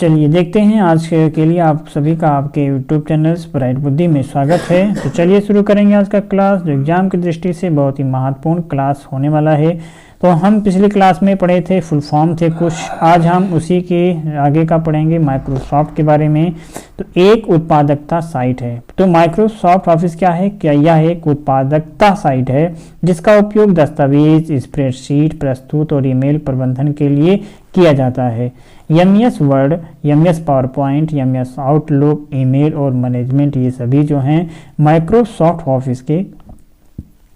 चलिए देखते हैं आज के लिए आप सभी का आपके यूट्यूब चैनल ब्राइट बुद्धि में स्वागत है। तो चलिए शुरू करेंगे आज का क्लास, जो एग्जाम की दृष्टि से बहुत ही महत्वपूर्ण क्लास होने वाला है। तो हम पिछली क्लास में पढ़े थे, फुल फॉर्म थे कुछ, आज हम उसी के आगे का पढ़ेंगे माइक्रोसॉफ्ट के बारे में। तो एक उत्पादकता साइट है। तो माइक्रोसॉफ्ट ऑफिस क्या है? क्या यह एक उत्पादकता साइट है जिसका उपयोग दस्तावेज, स्प्रेडशीट प्रस्तुत और ईमेल प्रबंधन के लिए किया जाता है। MS word, MS power point, MS outlook, email और मैनेजमेंट, ये सभी जो हैं माइक्रोसॉफ्ट ऑफिस के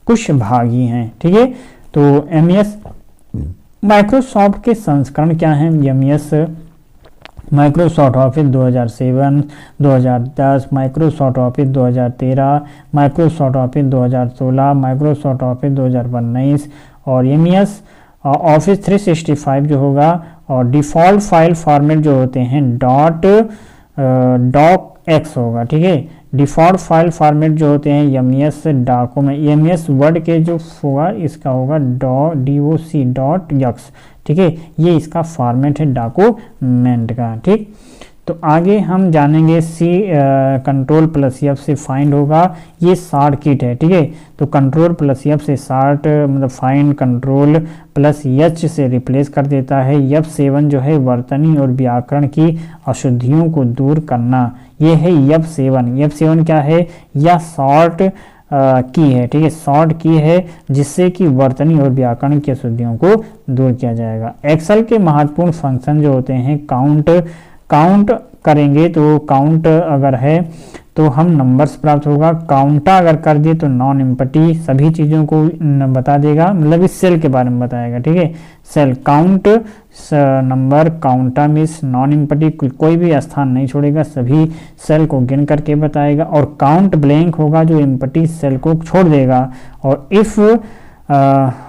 कुछ भाग ही हैं। ठीक है, तो एमएस माइक्रोसॉफ्ट के संस्करण क्या हैं? MS Microsoft office 2007, 2010, Microsoft office 2013, Microsoft office 2016, Microsoft office 2019 और एमएस ऑफिस 365 जो होगा। और डिफ़ॉल्ट फाइल फॉर्मेट जो होते हैं डॉक एक्स होगा। ठीक है, डिफ़ॉल्ट फाइल फॉर्मेट जो होते हैं एमएस डॉक्यूमेंट, एमएस वर्ड के जो होगा इसका होगा doc.x। ठीक है, ये इसका फॉर्मेट है डॉक्यूमेंट का। ठीक, तो आगे हम जानेंगे सी कंट्रोल प्लस एफ से फाइंड होगा, ये शॉर्टकट है। ठीक है, तो कंट्रोल प्लस एफ से शॉर्ट मतलब फाइंड, कंट्रोल प्लस एच से रिप्लेस कर देता है। F7 जो है वर्तनी और व्याकरण की अशुद्धियों को दूर करना, ये है F7। F7 क्या है? यह शॉर्ट की है। ठीक है, शॉर्ट की है जिससे कि वर्तनी और व्याकरण की अशुद्धियों को दूर किया जाएगा। एक्सेल के महत्वपूर्ण फंक्शन जो होते हैं काउंट करेंगे तो काउंट अगर है तो हम नंबर्स प्राप्त होगा। काउंटा अगर कर दिए तो नॉन एम्प्टी सभी चीज़ों को बता देगा, मतलब इस सेल के बारे में बताएगा। ठीक है, cell count number, counta means non empty, कोई भी स्थान नहीं छोड़ेगा, सभी सेल को गिन करके बताएगा। और काउंट ब्लैंक होगा जो एम्प्टी सेल को छोड़ देगा। और इफ़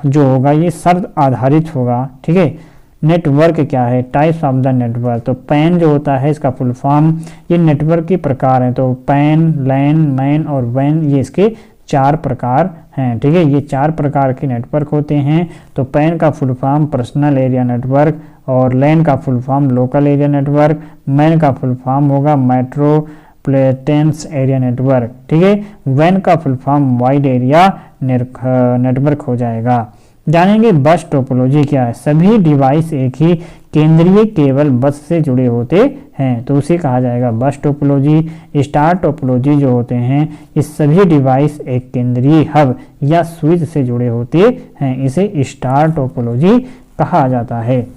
जो होगा ये शर्त आधारित होगा। ठीक है, नेटवर्क क्या है? Types of the network. तो पैन जो होता है इसका फुल फॉर्म, ये नेटवर्क के प्रकार हैं। तो पैन, लैन, मैन और वैन, ये इसके 4 प्रकार हैं। ठीक है, ये 4 प्रकार के नेटवर्क होते हैं। तो पैन का full form personal area network, और लैन का full form local area network, man का फुल फॉर्म होगा मेट्रोपॉलिटन एरिया नेटवर्क। ठीक है, वैन का full form wide area network हो जाएगा। जानेंगे बस टोपोलॉजी क्या है? सभी डिवाइस एक ही केंद्रीय केबल बस से जुड़े होते हैं, तो उसे कहा जाएगा बस टोपोलॉजी। स्टार टोपोलॉजी जो होते हैं, ये सभी डिवाइस एक केंद्रीय हब या स्विच से जुड़े होते हैं, इसे स्टार टोपोलॉजी कहा जाता है।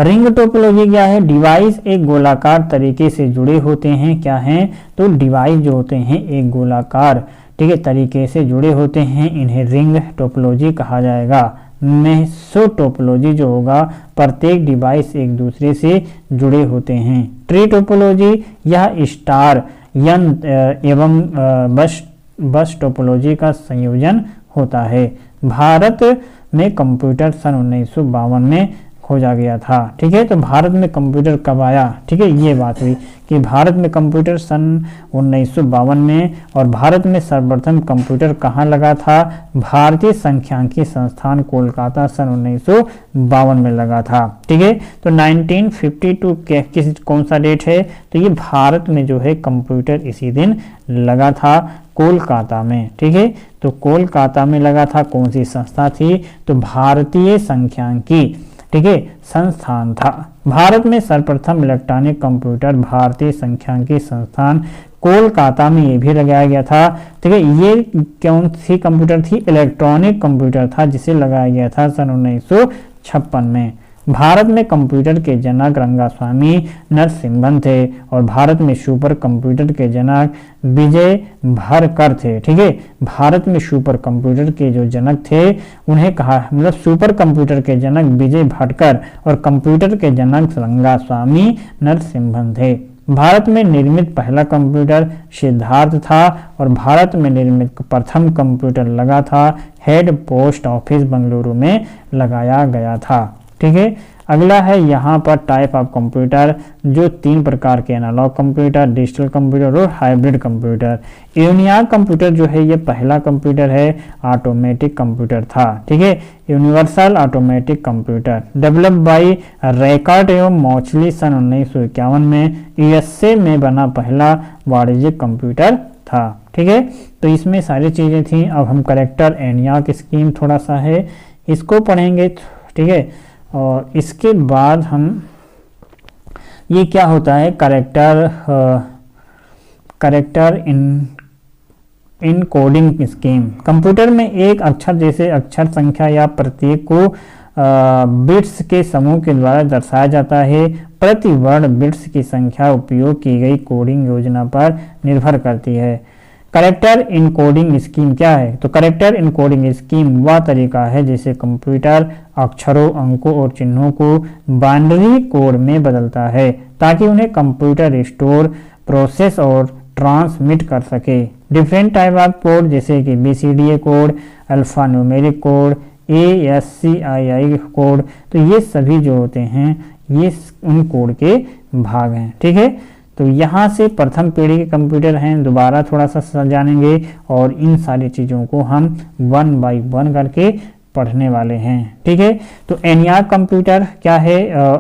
रिंग टोपोलॉजी क्या है? डिवाइस एक गोलाकार तरीके से जुड़े होते हैं। क्या हैं? तो डिवाइस जो होते हैं एक गोलाकार, ठीक है, तरीके से जुड़े होते हैं, इन्हें रिंग टोपोलॉजी कहा जाएगा। मेसो टोपोलॉजी जो होगा, प्रत्येक डिवाइस एक दूसरे से जुड़े होते हैं। ट्री टोपोलॉजी, यह स्टार एवं बस टोपोलॉजी का संयोजन होता है। भारत में कंप्यूटर सन 1952 में खोजा गया था। ठीक है, तो भारत में कंप्यूटर कब आया? ठीक है, ये बात हुई कि भारत में कंप्यूटर सन 1952 में। और भारत में सर्वप्रथम कंप्यूटर कहाँ लगा था? भारतीय सांख्यिकी संस्थान कोलकाता सन 1952 में लगा था। ठीक है, तो 1952 कौन सा डेट है? तो ये भारत में जो है कंप्यूटर इसी दिन लगा था, कोलकाता में। ठीक है, तो कोलकाता में लगा था। कौन सी संस्था थी? तो भारतीय सांख्यिकी, ठीक है, संस्थान था। भारत में सर्वप्रथम इलेक्ट्रॉनिक कंप्यूटर भारतीय सांख्यिकी संस्थान कोलकाता में ये भी लगाया गया था। ठीक है, ये कौन सी कंप्यूटर थी? इलेक्ट्रॉनिक कंप्यूटर था जिसे लगाया गया था सन 1956 में। भारत में कंप्यूटर के जनक रंगास्वामी नरसिम्हन थे, और भारत में सुपर कंप्यूटर के जनक विजय भटकर थे। ठीक है, भारत में सुपर कंप्यूटर के जो जनक थे उन्हें कहा, मतलब सुपर कंप्यूटर के जनक विजय भटकर और कंप्यूटर के जनक रंगास्वामी नरसिम्हन थे। भारत में निर्मित पहला कंप्यूटर सिद्धार्थ था, और भारत में निर्मित प्रथम कंप्यूटर लगा था हेड पोस्ट ऑफिस बंगलुरु में लगाया गया था। ठीक है, अगला है यहाँ पर टाइप ऑफ कंप्यूटर, जो 3 प्रकार के एनालॉग कंप्यूटर, डिजिटल कंप्यूटर और हाइब्रिड कंप्यूटर। यूनियाक कंप्यूटर जो है ये पहला कंप्यूटर है, ऑटोमेटिक कंप्यूटर था, ठीक है, universal automatic computer, develop by Eckert एवं मॉचली सन 1951 में यूएसए में बना पहला वाणिज्यिक कंप्यूटर था, ठीक है। तो इसमें सारी चीज़ें थी। अब हम करेक्टर एनियाक स्कीम थोड़ा सा है इसको पढ़ेंगे, ठीक है। और इसके बाद हम ये क्या होता है character in coding scheme. Computer में एक अक्षर जैसे अक्षर संख्या या प्रतीक को बिट्स के समूह के द्वारा दर्शाया जाता है। प्रति वर्ण बिट्स की संख्या उपयोग की गई कोडिंग योजना पर निर्भर करती है। करेक्टर इनकोडिंग स्कीम क्या है? तो करेक्टर इनकोडिंग स्कीम वह तरीका है जिसे कंप्यूटर अक्षरों, अंकों और चिन्हों को बाइनरी कोड में बदलता है ताकि उन्हें कंप्यूटर स्टोर, प्रोसेस और ट्रांसमिट कर सके। डिफरेंट टाइप ऑफ कोड जैसे कि BCDA code, alpha numeric code, ASCII code, तो ये सभी जो होते हैं ये उन कोड के भाग हैं, ठीक है। तो यहाँ से प्रथम पीढ़ी के कंप्यूटर हैं, दोबारा थोड़ा सा जानेंगे और इन सारी चीज़ों को हम 1 बाय 1 करके पढ़ने वाले हैं, ठीक है। तो एनियाक कंप्यूटर क्या है?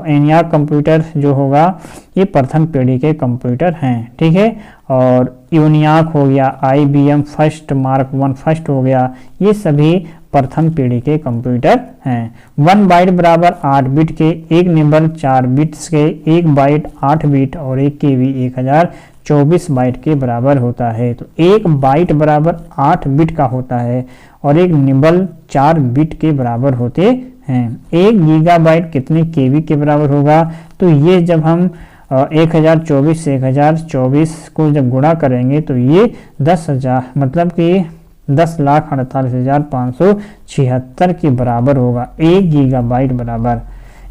एनियाक कंप्यूटर जो होगा ये प्रथम पीढ़ी के कंप्यूटर हैं, ठीक है। और यूनियाक हो गया, IBM फर्स्ट, मार्क 1 फर्स्ट हो गया, ये सभी प्रथम पीढ़ी के कंप्यूटर हैं। 1 बाइट बराबर 8 बिट के, 1 निबल 4 बिट्स के, 1 बाइट 8 बिट और 1 KB 1024 बाइट के बराबर होता है। तो 1 बाइट बराबर 8 बिट का होता है और 1 निबल 4 बिट के बराबर होते हैं। 1 गीगाबाइट कितने KB के बराबर होगा? तो ये जब हम 1024 से 1024 को जब गुणा करेंगे तो ये 10,000 मतलब कि 10,48,576 के बराबर होगा। 1 गीगाबाइट बराबर।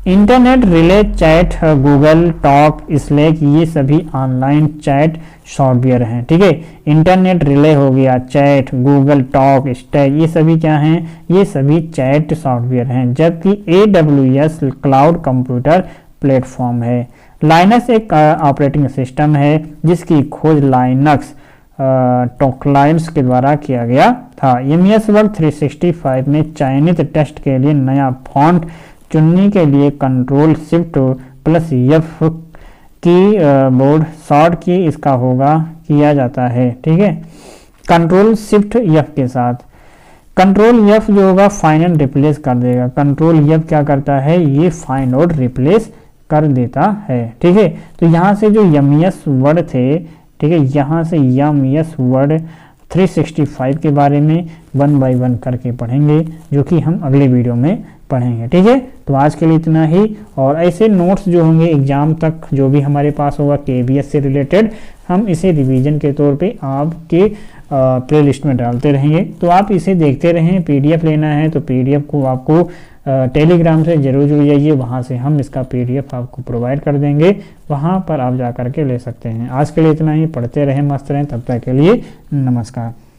Internet relay chat, Google talk, slack, ये सभी ऑनलाइन चैट सॉफ्टवेयर हैं, ठीक है। इंटरनेट रिले हो गया, चैट, गूगल टॉक, स्लैक, ये सभी क्या हैं? ये सभी चैट सॉफ्टवेयर हैं। जबकि AWS क्लाउड कंप्यूटर प्लेटफॉर्म है। लाइनक्स एक ऑपरेटिंग सिस्टम है जिसकी खोज लाइनक्स टॉकलाइन्स के द्वारा किया गया था। MS वर्ड 365 में चयनित टेक्स्ट के लिए नया फॉन्ट चुनने के लिए Ctrl+F की बोर्ड शॉर्ट की इसका होगा किया जाता है, ठीक है। Ctrl+Shift+F के साथ Ctrl+F जो होगा फाइंड एंड रिप्लेस कर देगा। Ctrl+F क्या करता है? ये फाइंड और रिप्लेस कर देता है, ठीक है। तो यहाँ से जो MS वर्ड थे, ठीक है, यहाँ से MS वर्ड 365 के बारे में 1 बाय 1 करके पढ़ेंगे, जो कि हम अगले वीडियो में पढ़ेंगे, ठीक है। तो आज के लिए इतना ही। और ऐसे नोट्स जो होंगे एग्जाम तक जो भी हमारे पास होगा KBS से रिलेटेड, हम इसे रिवीजन के तौर पे आपके प्लेलिस्ट में डालते रहेंगे। तो आप इसे देखते रहें। PDF लेना है तो PDF को आपको टेलीग्राम से जरूर जुड़ जाइए, वहाँ से हम इसका PDF आपको प्रोवाइड कर देंगे, वहाँ पर आप जा कर के ले सकते हैं। आज के लिए इतना ही। पढ़ते रहें, मस्त रहें, तब तक के लिए नमस्कार।